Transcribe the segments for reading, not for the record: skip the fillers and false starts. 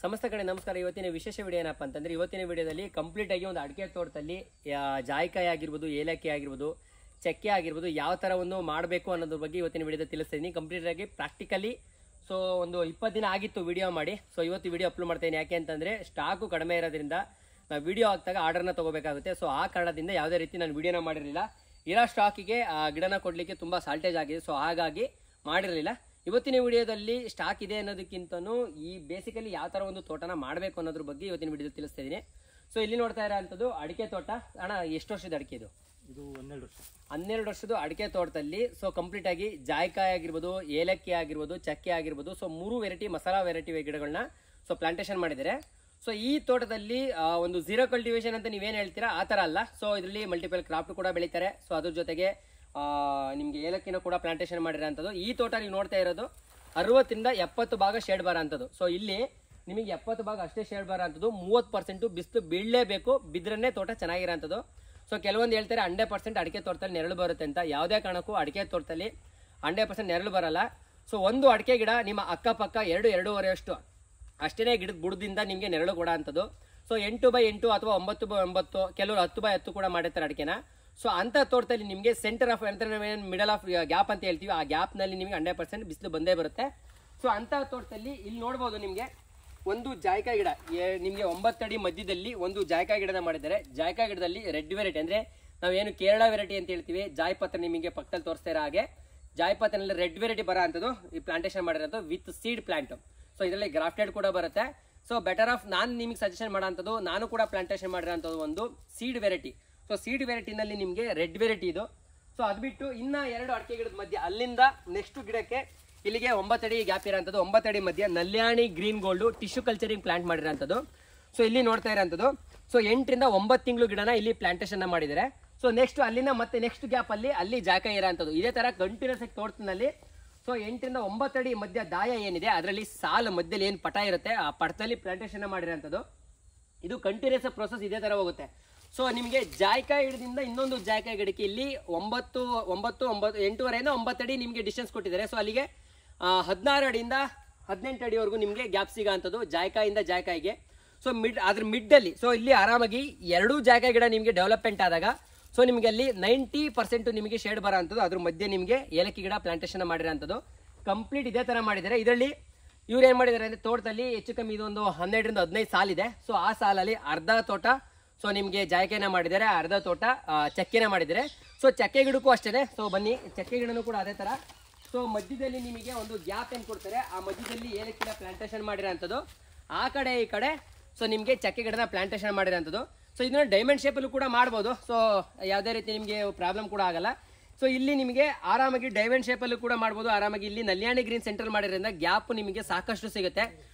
ಸಮಸ್ತ ಕಡೆ ನಮಸ್ಕಾರ. ಇವತ್ತಿನ ವಿಶೇಷ ವಿಡಿಯೋ ಏನಪ್ಪ ಅಂತಂದ್ರೆ, ಇವತ್ತಿನ ವಿಡಿಯೋದಲ್ಲಿ ಕಂಪ್ಲೀಟ್ ಆಗಿ ಒಂದು ಅಡಿಕೆ ತೋಟದಲ್ಲಿ ಜಾಯಿಕಾಯಿ ಆಗಿರ್ಬೋದು, ಏಲಕ್ಕಿ ಆಗಿರ್ಬೋದು, ಚಕ್ಕೆ ಆಗಿರ್ಬೋದು, ಯಾವ ತರ ಒಂದು ಮಾಡಬೇಕು ಅನ್ನೋದ್ರ ಬಗ್ಗೆ ಇವತ್ತಿನ ವಿಡಿಯೋದಲ್ಲಿ ತಿಳಿಸ್ತೀನಿ ಕಂಪ್ಲೀಟ್ ಆಗಿ ಪ್ರಾಕ್ಟಿಕಲಿ. ಸೊ ಒಂದು 20 ದಿನ ಆಗಿತ್ತು ವಿಡಿಯೋ ಮಾಡಿ. ಸೊ ಇವತ್ತು ವಿಡಿಯೋ ಅಪ್ಲೋಡ್ ಮಾಡ್ತೀನಿ. ಯಾಕೆ ಅಂತಂದ್ರೆ ಸ್ಟಾಕು ಕಡಿಮೆ ಇರೋದ್ರಿಂದ ನಾವು ವಿಡಿಯೋ ಹಾಕಿದಾಗ ಆರ್ಡರ್ನ ತಗೋಬೇಕಾಗುತ್ತೆ. ಸೊ ಆ ಕಾರಣದಿಂದ ಯಾವುದೇ ರೀತಿ ನಾನು ವಿಡಿಯೋನ ಮಾಡಿರಲಿಲ್ಲ. ಇರೋ ಸ್ಟಾಕಿಗೆ ಗಿಡನ ಕೊಡ್ಲಿಕ್ಕೆ ತುಂಬಾ ಸಾಲ್ಟೇಜ್ ಆಗಿದೆ. ಸೊ ಹಾಗಾಗಿ ಮಾಡಿರಲಿಲ್ಲ. ಇವತ್ತಿನ ವಿಡಿಯೋದಲ್ಲಿ ಸ್ಟಾಕ್ ಇದೆ ಅನ್ನೋದಕ್ಕಿಂತನೂ ಈ ಬೇಸಿಕಲಿ ಯಾವ ತರ ಒಂದು ತೋಟನ ಮಾಡಬೇಕು ಅನ್ನೋದ್ರ ಬಗ್ಗೆ ಇವತ್ತಿನ ವಿಡಿಯೋ ತಿಳಿಸ್ತಾ ಇದೀನಿ. ಸೊ ಇಲ್ಲಿ ನೋಡ್ತಾ ಇರೋಂಥದ್ದು ಅಡಿಕೆ ತೋಟ. ಅಣ್ಣ, ಎಷ್ಟು ವರ್ಷದ ಅಡಿಕೆ ಇದು? ಇದು 12 ವರ್ಷ. 12 ವರ್ಷದ ಅಡಿಕೆ ತೋಟದಲ್ಲಿ ಸೊ ಕಂಪ್ಲೀಟ್ ಆಗಿ ಜಾಯಿಕಾಯಿ ಆಗಿರ್ಬೋದು, ಏಲಕ್ಕಿ ಆಗಿರ್ಬೋದು, ಚಕ್ಕೆ ಆಗಿರ್ಬೋದು, ಸೊ 3 ವೆರೈಟಿ ಮಸಾಲಾ ವೆರೈಟಿ ಗಿಡಗಳನ್ನ ಸೊ ಪ್ಲಾಂಟೇಶನ್ ಮಾಡಿದ್ದಾರೆ. ಸೊ ಈ ತೋಟದಲ್ಲಿ ಒಂದು ಝೀರೋ ಕಲ್ಟಿವೇಶನ್ ಅಂತ ನೀವೇನ್ ಹೇಳ್ತೀರಾ ಆ ತರ ಅಲ್ಲ. ಸೊ ಇದರಲ್ಲಿ ಮಲ್ಟಿಪಲ್ ಕ್ರಾಫ್ಟ್ ಕೂಡ ಬೆಳೀತಾರೆ. ಸೊ ಅದ್ರ ಜೊತೆಗೆ ನಿಮ್ಗೆ ಏಲಕ್ಕಿನ ಕೂಡ ಪ್ಲಾಂಟೇಶನ್ ಮಾಡಿರೋಂಥದ್ದು. ಈ ತೋಟ ನೀವು ನೋಡ್ತಾ ಇರೋದು 60 ರಿಂದ 70 ಭಾಗ ಶೇಡ್ ಬರೋ ಅಂಥದ್ದು. ಸೊ ಇಲ್ಲಿ ನಿಮಗೆ 70 ಭಾಗ ಅಷ್ಟೇ ಶೇಡ್ ಬರೋ ಅಂಥದ್ದು. 30% ಬಿಸಿಲು ಬೀಳಲೇಬೇಕು, ಬಿದ್ರನ್ನೇ ತೋಟ ಚೆನ್ನಾಗಿರೋಂಥದ್ದು. ಸೊ ಕೆಲವೊಂದು ಹೇಳ್ತಾರೆ 100% ಅಡಿಕೆ ತೋಟದಲ್ಲಿ ನೆರಳು ಬರುತ್ತೆ ಅಂತ. ಯಾವುದೇ ಕಾರಣಕ್ಕೂ ಅಡಿಕೆ ತೋಟದಲ್ಲಿ 100% ನೆರಳು ಬರಲ್ಲ. ಸೊ ಒಂದು ಅಡಿಕೆ ಗಿಡ ನಿಮ್ಮ ಅಕ್ಕಪಕ್ಕ 2-2.5 ಅಷ್ಟು ಅಷ್ಟೇ ಗಿಡದ ಬುಡದಿಂದ ನಿಮಗೆ ನೆರಳು ಕೊಡೋ ಅಂಥದ್ದು. ಸೊ 8x8 ಅಥವಾ 9x9, ಕೆಲವರು 10x10 ಕೂಡ ಮಾಡಿರ್ತಾರೆ ಅಡಿಕೆನ. ಸೊ ಅಂತ ತೋಟದಲ್ಲಿ ನಿಮಗೆ centre of middle of gap ಅಂತ ಹೇಳ್ತೀವಿ, ಆ ಗ್ಯಾಪ್ ನಲ್ಲಿ ನಿಮಗೆ 100% ಬಿಸಿಲು ಬಂದೇ ಬರುತ್ತೆ. ಸೊ ಅಂತ ತೋಟದಲ್ಲಿ ಇಲ್ಲಿ ನೋಡಬಹುದು ನಿಮಗೆ ಒಂದು ಜಾಯಿಕಾಯಿ ಗಿಡ ನಿಮಗೆ 9 ಅಡಿ ಮಧ್ಯದಲ್ಲಿ ಒಂದು ಜಾಯಿಕಾಯಿ ಗಿಡನ ಮಾಡಿದ್ದಾರೆ. ಜಾಯಿಕಾಯಿ ಗಿಡದಲ್ಲಿ ರೆಡ್ ವೆರೈಟಿ ಅಂದ್ರೆ ನಾವೇನು ಕೇರಳ ವೆರೈಟಿ ಅಂತ ಹೇಳ್ತೀವಿ, ಜಾಯಿಪತ್ರ ನಿಮಗೆ ಪಕ್ಕದಲ್ಲಿ ತೋರಿಸ್ತಾ ಇರೋ ಹಾಗೆ ಜಾಯಿಪತ್ರಲ್ಲಿ ರೆಡ್ ವೆರೈಟಿ ಬರೋ ಅಂಥದ್ದು ಈ ಪ್ಲಾಂಟೇಶನ್ ಮಾಡಿರೋದು ವಿತ್ ಸೀಡ್ ಪ್ಲಾಂಟ್. ಸೊ ಇದರಲ್ಲಿ ಗ್ರಾಫ್ಟೆಡ್ ಕೂಡ ಬರುತ್ತೆ. ಸೊ ಬೆಟರ್ ಆಫ್ ನಾನು ನಿಮಗೆ ಸಜೆಷನ್ ಮಾಡೋಂಥದ್ದು, ನಾನು ಕೂಡ ಪ್ಲಾಂಟೇಶನ್ ಮಾಡಿರೋಂಥದ್ದು ಒಂದು ಸೀಡ್ ವೆರೈಟಿ. ಸೊ ಸೀಡ್ ವೆರೈಟಿನಲ್ಲಿ ನಿಮಗೆ ರೆಡ್ ವೆರೈಟಿ ಇದು. ಸೊ ಅದು ಬಿಟ್ಟು ಇನ್ನ 2 ಅಡಿಕೆ ಗಿಡದ ಮಧ್ಯೆ ಅಲ್ಲಿಂದ ನೆಕ್ಸ್ಟ್ ಗಿಡಕ್ಕೆ ಇಲ್ಲಿಗೆ 9 ಅಡಿ ಗ್ಯಾಪ್ ಇರೋಂಥದ್ದು. 9 ಅಡಿ ಮಧ್ಯೆ ನಲ್ಯಾಣಿ green gold tissue culturing plant ಮಾಡಿರೋಂಥದ್ದು. ಸೊ ಇಲ್ಲಿ ನೋಡ್ತಾ ಇರೋಂಥದ್ದು. ಸೊ 8 ರಿಂದ 9 ತಿಂಗಳು ಗಿಡನ ಇಲ್ಲಿ ಪ್ಲಾಂಟೇಶನ್ ಮಾಡಿದ್ದಾರೆ. ಸೊ ನೆಕ್ಸ್ಟ್ ಅಲ್ಲಿಂದ ಮತ್ತೆ ನೆಕ್ಸ್ಟ್ ಗ್ಯಾಪ್ ಅಲ್ಲಿ ಜಾಯಿಕಾಯಿ ಇರೋಂಥದ್ದು. ಇದೇ ತರ ಕಂಟಿನ್ಯೂಸ್ ಆಗಿ ತೋಟದಲ್ಲಿ. ಸೊ 8 ರಿಂದ 9 ಅಡಿ ಮಧ್ಯ ದಾಯ ಏನಿದೆ ಅದರಲ್ಲಿ ಸಾಲು ಮಧ್ಯದಲ್ಲಿ ಏನು ಪಟ ಇರುತ್ತೆ ಆ ಪಟದಲ್ಲಿ ಪ್ಲಾಂಟೇಶನ್ ಮಾಡಿರೋಂಥದ್ದು. ಇದು ಕಂಟಿನ್ಯೂಸ್ ಪ್ರೋಸೆಸ್ ಇದೇ ತರ ಹೋಗುತ್ತೆ. ಸೊ ನಿಮಗೆ ಜಾಯಿಕಾಯಿ ಗಿಡದಿಂದ ಇನ್ನೊಂದು ಜಾಯಿಕಾಯಿ ಗಿಡಕ್ಕೆ ಇಲ್ಲಿ 8.5ರಿಂದ 9 ಅಡಿ ನಿಮಗೆ ಡಿಸ್ಟೆನ್ಸ್ ಕೊಟ್ಟಿದ್ದಾರೆ. ಸೊ ಅಲ್ಲಿಗೆ 16 ಅಡಿಯಿಂದ 18 ಅಡಿವರೆಗೂ ನಿಮಗೆ ಗ್ಯಾಪ್ ಸಿಗೋ ಅಂಥದ್ದು ಜಾಯಿಕಾಯಿಂದ ಜಾಯಿಕಾಯಿಗೆ. ಸೊ ಅದ್ರ ಮಿಡ್ಡಲ್ಲಿ ಸೊ ಇಲ್ಲಿ ಆರಾಮಾಗಿ 2 ಜಾಯಿಕಾಯಿ ಗಿಡ ನಿಮಗೆ ಡೆವಲಪ್ಮೆಂಟ್ ಆದಾಗ ಸೊ ನಿಮಗೆ ಅಲ್ಲಿ 90% ನಿಮಗೆ ಶೇಡ್ ಬರೋ ಅಂಥದ್ದು. ಅದ್ರ ಮಧ್ಯೆ ನಿಮಗೆ ಏಲಕ್ಕಿ ಗಿಡ ಪ್ಲಾಂಟೇಶನ್ ಮಾಡಿರೋಂಥದ್ದು ಕಂಪ್ಲೀಟ್ ಇದೇ ತರ ಮಾಡಿದ್ದಾರೆ. ಇದರಲ್ಲಿ ಇವ್ರು ಏನ್ ಮಾಡಿದ್ದಾರೆ ಅಂದ್ರೆ ತೋಟದಲ್ಲಿ ಹೆಚ್ಚು ಕಮ್ಮಿ ಇದೊಂದು 12 ರಿಂದ 15 ಸಾಲಿದೆ. ಸೊ ಆ ಸಾಲಲ್ಲಿ ಅರ್ಧ ತೋಟ ಸೊ ನಿಮಗೆ ಜಾಯಿಕಾಯಿನ ಮಾಡಿದ್ದಾರೆ, ಅರ್ಧ ತೋಟ ಚಕ್ಕೆನ ಮಾಡಿದ್ದಾರೆ. ಸೊ ಚಕ್ಕೆ ಗಿಡಕ್ಕೂ ಅಷ್ಟೇ. ಸೊ ಬನ್ನಿ, ಚಕ್ಕೆ ಗಿಡನೂ ಕೂಡ ಅದೇ ತರ. ಸೊ ಮಧ್ಯದಲ್ಲಿ ನಿಮಗೆ ಒಂದು ಗ್ಯಾಪ್ ಏನ್ ಕೊಡ್ತಾರೆ, ಆ ಮಧ್ಯದಲ್ಲಿ ಏಲಕ್ಕಿನ ಪ್ಲಾಂಟೇಶನ್ ಮಾಡಿರೋಂಥದ್ದು. ಆ ಕಡೆ ಈ ಕಡೆ ಸೊ ನಿಮಗೆ ಚಕ್ಕೆ ಗಿಡನ ಪ್ಲಾಂಟೇಶನ್ ಮಾಡಿರೋಂಥದ್ದು. ಸೊ ಇದನ್ನ ಡೈಮಂಡ್ ಶೇಪಲ್ಲೂ ಕೂಡ ಮಾಡ್ಬೋದು. ಸೊ ಯಾವುದೇ ರೀತಿ ನಿಮಗೆ ಪ್ರಾಬ್ಲಮ್ ಕೂಡ ಆಗಲ್ಲ. ಸೊ ಇಲ್ಲಿ ನಿಮಗೆ ಆರಾಮಾಗಿ ಡೈಮಂಡ್ ಶೇಪಲ್ಲೂ ಕೂಡ ಮಾಡ್ಬೋದು. ಆರಾಮಾಗಿ ಇಲ್ಲಿ ನಲ್ಯಾಣಿ ಗ್ರೀನ್ ಸೆಂಟರ್ ಮಾಡಿರೋದ್ರಿಂದ ಗ್ಯಾಪ್ ನಿಮಗೆ ಸಾಕಷ್ಟು ಸಿಗುತ್ತೆ.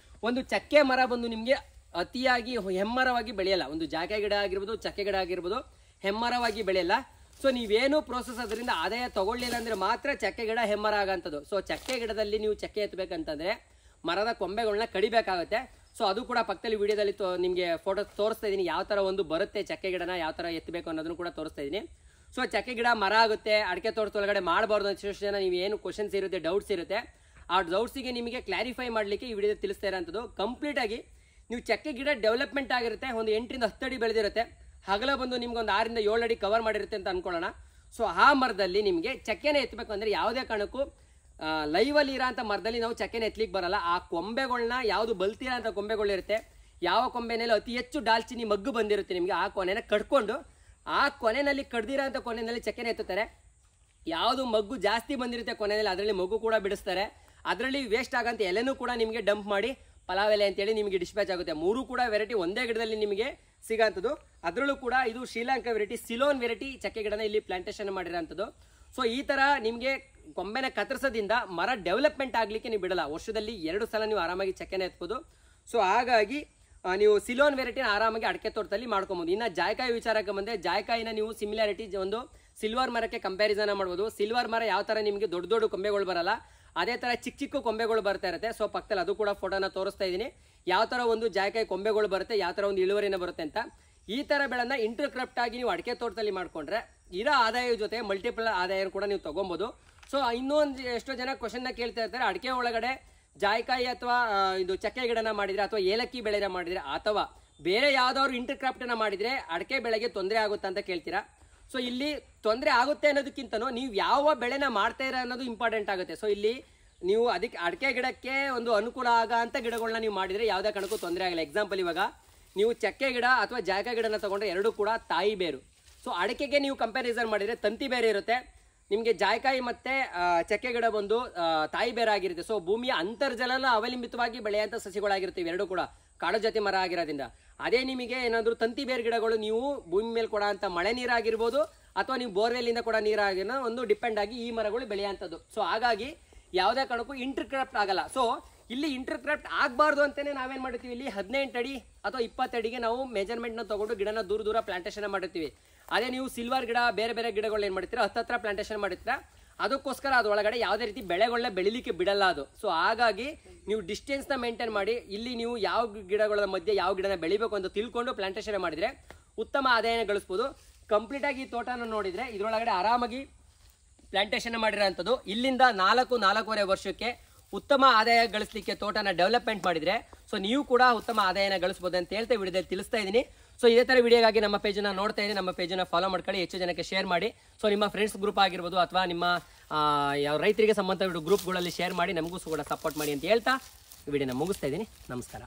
ಒಂದು ಚಕ್ಕೆ ಮರ ಬಂದು ನಿಮಗೆ ಅತಿಯಾಗಿ ಹೆಮ್ಮರವಾಗಿ ಬೆಳೆಯಲ್ಲ. ಒಂದು ಜಾಯಿಕಾಯಿ ಗಿಡ ಆಗಿರ್ಬೋದು, ಚಕ್ಕೆ ಗಿಡ ಆಗಿರ್ಬೋದು, ಹೆಮ್ಮರವಾಗಿ ಬೆಳೆಯಲ್ಲ. ಸೊ ನೀವೇನು ಪ್ರೋಸೆಸ್ ಅದರಿಂದ ಆದಾಯ ತಗೊಳ್ಳಿಲ್ಲ ಅಂದ್ರೆ ಮಾತ್ರ ಚಕ್ಕೆ ಗಿಡ ಹೆಮ್ಮರ ಆಗಂಥದ್ದು. ಸೊ ಚಕ್ಕೆ ಗಿಡದಲ್ಲಿ ನೀವು ಚಕ್ಕೆ ಎತ್ತಬೇಕಂತಂದ್ರೆ ಮರದ ಕೊಂಬೆಗಳನ್ನ ಕಡಿಬೇಕಾಗುತ್ತೆ. ಸೊ ಅದು ಕೂಡ ಪಕ್ಕದಲ್ಲಿ ವಿಡಿಯೋದಲ್ಲಿ ನಿಮಗೆ ಫೋಟೋ ತೋರಿಸ್ತಾ ಇದೀನಿ, ಯಾವ ತರ ಒಂದು ಬರುತ್ತೆ ಚಕ್ಕೆ ಗಿಡನ ಯಾವ ತರ ಎತ್ತಬೇಕು ಅನ್ನೋದನ್ನು ಕೂಡ ತೋರಿಸ್ತಾ ಇದೀನಿ. ಸೊ ಚಕ್ಕೆ ಗಿಡ ಮರ ಆಗುತ್ತೆ, ಅಡಿಕೆ ತೋಟದೊಳಗಡೆ ಮಾಡಬಾರ್ದು ಅಂತ ಜನ ನೀವು ಏನು ಕ್ವಶನ್ಸ್ ಇರುತ್ತೆ, ಡೌಟ್ಸ್ ಇರುತ್ತೆ, ಆ ಡೌಟ್ಸಿಗೆ ನಿಮಗೆ ಕ್ಲಾರಿಫೈ ಮಾಡಲಿಕ್ಕೆ ಈ ವಿಡಿಯೋ ತಿಳಿಸ್ತಾ ಇರೋಂಥದ್ದು. ಕಂಪ್ಲೀಟ್ ಆಗಿ ನೀವು ಚಕ್ಕೆ ಗಿಡ ಡೆವಲಪ್ಮೆಂಟ್ ಆಗಿರುತ್ತೆ, ಒಂದು 8 ರಿಂದ 10 ಅಡಿ ಬೆಳೆದಿರುತ್ತೆ, ಹಗಲ ಬಂದು ನಿಮ್ಗೆ ಒಂದು 6 ರಿಂದ 7 ಅಡಿ ಕವರ್ ಮಾಡಿರುತ್ತೆ ಅಂತ ಅನ್ಕೊಳ್ಳೋಣ. ಸೊ ಆ ಮರದಲ್ಲಿ ನಿಮಗೆ ಚಕ್ಕೆನ ಎತ್ತಬೇಕು ಅಂದ್ರೆ ಯಾವುದೇ ಕಾರಣಕ್ಕೂ ಲೈವ್ ಅಲ್ಲಿ ಇರೋ ಅಂತ ಮರದಲ್ಲಿ ನಾವು ಚಕ್ಕೆನ ಎತ್ತಲಿಕ್ಕೆ ಬರಲ್ಲ. ಆ ಕೊಂಬೆಗಳನ್ನ ಯಾವುದು ಬಲ್ತಿರೋ ಅಂತ ಕೊಂಬೆಗಳಿರುತ್ತೆ, ಯಾವ ಕೊಂಬೆನಲ್ಲಿ ಅತಿ ಹೆಚ್ಚು ದಾಲ್ಚಿನಿ ಮಗ್ಗು ಬಂದಿರುತ್ತೆ ನಿಮಗೆ, ಆ ಕೊನೆನ ಕಟ್ಕೊಂಡು ಆ ಕೊನೆಯಲ್ಲಿ ಕಡ್ದಿರೋ ಅಂತ ಕೊನೆಯಲ್ಲಿ ಚಕ್ಕೆನ ಎತ್ತುತ್ತಾರೆ. ಯಾವುದು ಮಗ್ಗು ಜಾಸ್ತಿ ಬಂದಿರುತ್ತೆ ಕೊನೆಯಲ್ಲಿ ಅದರಲ್ಲಿ ಮಗು ಕೂಡ ಬಿಡಿಸ್ತಾರೆ. ಅದರಲ್ಲಿ ವೇಸ್ಟ್ ಆಗಂತ ಎಲೆನೂ ಕೂಡ ನಿಮಗೆ ಡಂಪ್ ಮಾಡಿ ಪಲಾವ್ ಎಲೆ ಅಂತೇಳಿ ನಿಮಗೆ ಡಿಸ್ಪ್ಯಾಚ್ ಆಗುತ್ತೆ. 3 ಕೂಡ ವೆರೈಟಿ ಒಂದೇ ಗಿಡದಲ್ಲಿ ನಿಮಗೆ ಸಿಗೋಂಥದ್ದು. ಅದರಲ್ಲೂ ಕೂಡ ಇದು ಶ್ರೀಲಂಕಾ ವೆರೈಟಿ, ಸಿಲೋನ್ ವೆರೈಟಿ ಚಕ್ಕೆ ಗಿಡನ ಇಲ್ಲಿ ಪ್ಲಾಂಟೇಶನ್ ಮಾಡಿರೋಂಥದ್ದು. ಸೊ ಈ ತರ ನಿಮಗೆ ಕೊಂಬೆನ ಕತ್ತರಿಸೋದ್ರಿಂದ ಮರ ಡೆವಲಪ್ಮೆಂಟ್ ಆಗ್ಲಿಕ್ಕೆ ನೀವು ಬಿಡಲ್ಲ. ವರ್ಷದಲ್ಲಿ 2 ಸಲ ನೀವು ಆರಾಮಾಗಿ ಚಕ್ಕೆನ ಎತ್ಬೋದು. ಸೊ ಹಾಗಾಗಿ ನೀವು ಸಿಲೋನ್ ವೆರೈಟಿನ ಆರಾಮಾಗಿ ಅಡಿಕೆ ತೋಟದಲ್ಲಿ ಮಾಡ್ಕೊಬೋದು. ಇನ್ನು ಜಾಯಿಕಾಯಿ ವಿಚಾರಕ್ಕೆ ಬಂದರೆ ಜಾಯಿಕಾಯಿನ ನೀವು ಸಿಮಿಲಾರಿಟಿ ಒಂದು ಸಿಲ್ವರ್ ಮರಕ್ಕೆ ಕಂಪ್ಯಾರಿಸನ್ ಮಾಡ್ಬೋದು. ಸಿಲ್ವರ್ ಮರ ಯಾವ ತರ ನಿಮಗೆ ದೊಡ್ಡ ದೊಡ್ಡ ಕೊಂಬೆಗಳು ಬರಲ್ಲ, ಅದೇ ತರ ಚಿಕ್ಕ ಚಿಕ್ಕ ಕೊಂಬೆಗಳು ಬರ್ತಾ ಇರುತ್ತೆ. ಸೊ ಪಕ್ಕದಲ್ಲಿ ಅದು ಕೂಡ ಫೋಟೋನ ತೋರಿಸ್ತಾ ಇದ್ದೀನಿ, ಯಾವ ತರ ಒಂದು ಜಾಯಿಕಾಯಿ ಕೊಂಬೆಗಳು ಬರುತ್ತೆ, ಯಾವ ತರ ಒಂದು ಇಳುವರಿನ ಬರುತ್ತೆ ಅಂತ. ಈ ತರ ಬೆಳೆನ ಇಂಟರ್ ಕ್ರಾಫ್ಟ್ ಆಗಿ ನೀವು ಅಡಿಕೆ ತೋಟದಲ್ಲಿ ಮಾಡ್ಕೊಂಡ್ರೆ ಇರೋ ಆದಾಯ ಜೊತೆ ಮಲ್ಟಿಪಲ್ ಆದಾಯ ಕೂಡ ನೀವು ತಗೊಬಹುದು. ಸೊ ಇನ್ನೊಂದು ಎಷ್ಟೋ ಜನ ಕ್ವಶನ್ ಕೇಳ್ತಾ ಇರ್ತಾರೆ, ಅಡಿಕೆ ಒಳಗಡೆ ಜಾಯಿಕಾಯಿ ಅಥವಾ ಇದು ಚಕ್ಕೆ ಗಿಡನ ಮಾಡಿದ್ರೆ ಅಥವಾ ಏಲಕ್ಕಿ ಬೆಳೆನ ಮಾಡಿದ್ರೆ ಅಥವಾ ಬೇರೆ ಯಾವ್ದಾದ್ರು ಇಂಟರ್ ಕ್ರಾಫ್ಟ್ ಅನ್ನ ಮಾಡಿದ್ರೆ ಅಡಕೆ ಬೆಳೆಗೆ ತೊಂದರೆ ಆಗುತ್ತಾ ಅಂತ ಕೇಳ್ತೀರಾ. ಸೊ ಇಲ್ಲಿ ತೊಂದರೆ ಆಗುತ್ತೆ ಅನ್ನೋದಕ್ಕಿಂತನೂ ನೀವು ಯಾವ ಬೆಳೆನ ಮಾಡ್ತಾ ಇರ ಅನ್ನೋದು ಇಂಪಾರ್ಟೆಂಟ್ ಆಗುತ್ತೆ. ಸೊ ಇಲ್ಲಿ ನೀವು ಅದಕ್ಕೆ ಅಡಕೆ ಗಿಡಕ್ಕೆ ಒಂದು ಅನುಕೂಲ ಆಗಂತ ಗಿಡಗಳನ್ನ ನೀವು ಮಾಡಿದ್ರೆ ಯಾವುದೇ ಕಾರಣಕ್ಕೂ ತೊಂದರೆ ಆಗಲ್ಲ. ಎಕ್ಸಾಂಪಲ್ ಇವಾಗ ನೀವು ಚಕ್ಕೆ ಗಿಡ ಅಥವಾ ಜಾಯಿಕಾಯಿ ಗಿಡನ ತಗೊಂಡ್ರೆ ಎರಡೂ ಕೂಡ ತಾಯಿ ಬೇರು. ಸೊ ಅಡಕೆಗೆ ನೀವು ಕಂಪ್ಯಾರಿಸನ್ ಮಾಡಿದ್ರೆ ತಂತಿ ಬೇರೆ ಇರುತ್ತೆ, ನಿಮಗೆ ಜಾಯಿಕಾಯಿ ಮತ್ತೆ ಚಕ್ಕೆ ಗಿಡ ಬಂದು ತಾಯಿ ಬೇರೆ ಆಗಿರುತ್ತೆ. ಸೊ ಭೂಮಿಯ ಅಂತರ್ಜಲನ ಅವಲಂಬಿತವಾಗಿ ಬೆಳೆಯುವಂಥ ಸಸಿಗಳಾಗಿರ್ತವೆ ಎರಡೂ ಕೂಡ ಕಾಡು ಜಾತಿ ಮರ ಆಗಿರೋದ್ರಿಂದ. ಅದೇ ನಿಮಗೆ ಏನಾದರೂ ತಂತಿ ಬೇರೆ ಗಿಡಗಳು ನೀವು ಭೂಮಿ ಮೇಲೆ ಕೊಡೋ ಅಂತ ಮಳೆ ನೀರಾಗಿರ್ಬೋದು ಅಥವಾ ನೀವು ಬೋರ್ವೆಲ್ಲಿಂದ ಕೂಡ ನೀರಾಗಿರೋ ಒಂದು ಡಿಪೆಂಡ್ ಆಗಿ ಈ ಮರಗಳು ಬೆಳೆಯುವಂಥದ್ದು. ಸೊ ಹಾಗಾಗಿ ಯಾವುದೇ ಕಾರಣಕ್ಕೂ ಇಂಟರ್ ಕ್ರಾಫ್ಟ್ ಆಗಲ್ಲ. ಸೊ ಇಲ್ಲಿ ಇಂಟರ್ ಕ್ರಾಫ್ಟ್ ಆಗಬಾರ್ದು ಅಂತಲೇ ನಾವೇನು ಮಾಡಿರ್ತೀವಿ, ಇಲ್ಲಿ 18 ಅಡಿ ಅಥವಾ 20 ಅಡಿಗೆ ನಾವು ಮೆಜರ್ಮೆಂಟ್ನ ತೊಗೊಂಡು ಗಿಡನ ದೂರ ಪ್ಲಾಂಟೇಶನ್ ಮಾಡಿರ್ತೀವಿ. ಅದೇ ನೀವು ಸಿಲ್ವರ್ ಗಿಡ ಬೇರೆ ಬೇರೆ ಗಿಡಗಳು ಏನು ಮಾಡ್ತೀರಾ 10 ಪ್ಲಾಂಟೇಶನ್ ಮಾಡಿರ್ತೀರಾ, ಅದಕ್ಕೋಸ್ಕರ ಅದರೊಳಗಡೆ ಯಾವುದೇ ರೀತಿ ಬೆಳೆಗಳನ್ನ ಬೆಳಿಲಿಕ್ಕೆ ಬಿಡಲ್ಲ ಅದು. ಸೊ ಹಾಗಾಗಿ ನೀವು ಡಿಸ್ಟೆನ್ಸ್ನ ಮೇಂಟೈನ್ ಮಾಡಿ ಇಲ್ಲಿ ನೀವು ಯಾವ ಗಿಡಗಳ ಮಧ್ಯೆ ಯಾವ ಗಿಡನ ಬೆಳಿಬೇಕು ಅಂತ ತಿಳ್ಕೊಂಡು ಪ್ಲಾಂಟೇಶನ್ ಮಾಡಿದರೆ ಉತ್ತಮ ಆದಾಯನ ಗಳಿಸ್ಬೋದು. ಕಂಪ್ಲೀಟಾಗಿ ಈ ತೋಟನ ನೋಡಿದರೆ ಇದರೊಳಗಡೆ ಆರಾಮಾಗಿ ಪ್ಲಾಂಟೇಶನ್ ಮಾಡಿರೋಂಥದ್ದು ಇಲ್ಲಿಂದ 4-4.5 ವರ್ಷಕ್ಕೆ ಉತ್ತಮ ಆದಾಯ ಗಳಿಸಲಿಕ್ಕೆ ತೋಟನ ಡೆವಲಪ್ಮೆಂಟ್ ಮಾಡಿದರೆ ಸೊ ನೀವು ಕೂಡ ಉತ್ತಮ ಆದಾಯನ ಗಳಿಸ್ಬೋದು ಅಂತ ಹೇಳ್ತಾ ವಿಡಿಯೋದಲ್ಲಿ ತಿಳಿಸ್ತಾ ಇದ್ದೀನಿ. ಸೊ ಇದೇ ಥರ ವಿಡಿಯೋಗಾಗಿ ನಮ್ಮ ಪೇಜನ್ನು ನೋಡ್ತಾ ಇದ್ದೀನಿ, ನಮ್ಮ ಪೇಜನ್ನು ಫಾಲೋ ಮಾಡ್ಕೊಳ್ಳಿ, ಹೆಚ್ಚು ಜನಕ್ಕೆ ಶೇರ್ ಮಾಡಿ. ಸೊ ನಿಮ್ಮ ಫ್ರೆಂಡ್ಸ್ ಗ್ರೂಪ್ ಆಗಿರ್ಬೋದು ಅಥವಾ ನಿಮ್ಮ ಯಾವ ರೈತರಿಗೆ ಸಂಬಂಧ ಗ್ರೂಪ್ಗಳಲ್ಲಿ ಶೇರ್ ಮಾಡಿ, ನಮಗೂ ಕೂಡ ಸಪೋರ್ಟ್ ಮಾಡಿ ಅಂತ ಹೇಳ್ತಾ ವಿಡಿಯೋನ ಮುಗಿಸ್ತಾ ಇದ್ದೀನಿ. ನಮಸ್ಕಾರ.